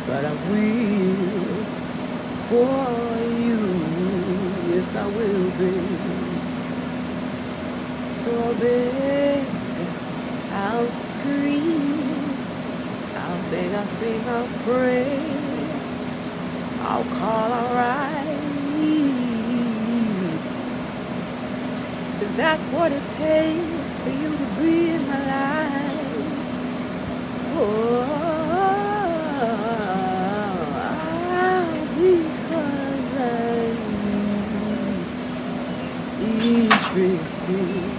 but I will for you. Yes, I will be. So I'll beg, I'll scream, I'll beg, I'll scream, I'll pray, I'll call, I'll write. If that's what it takes for you to be in my life. Because I'm interested.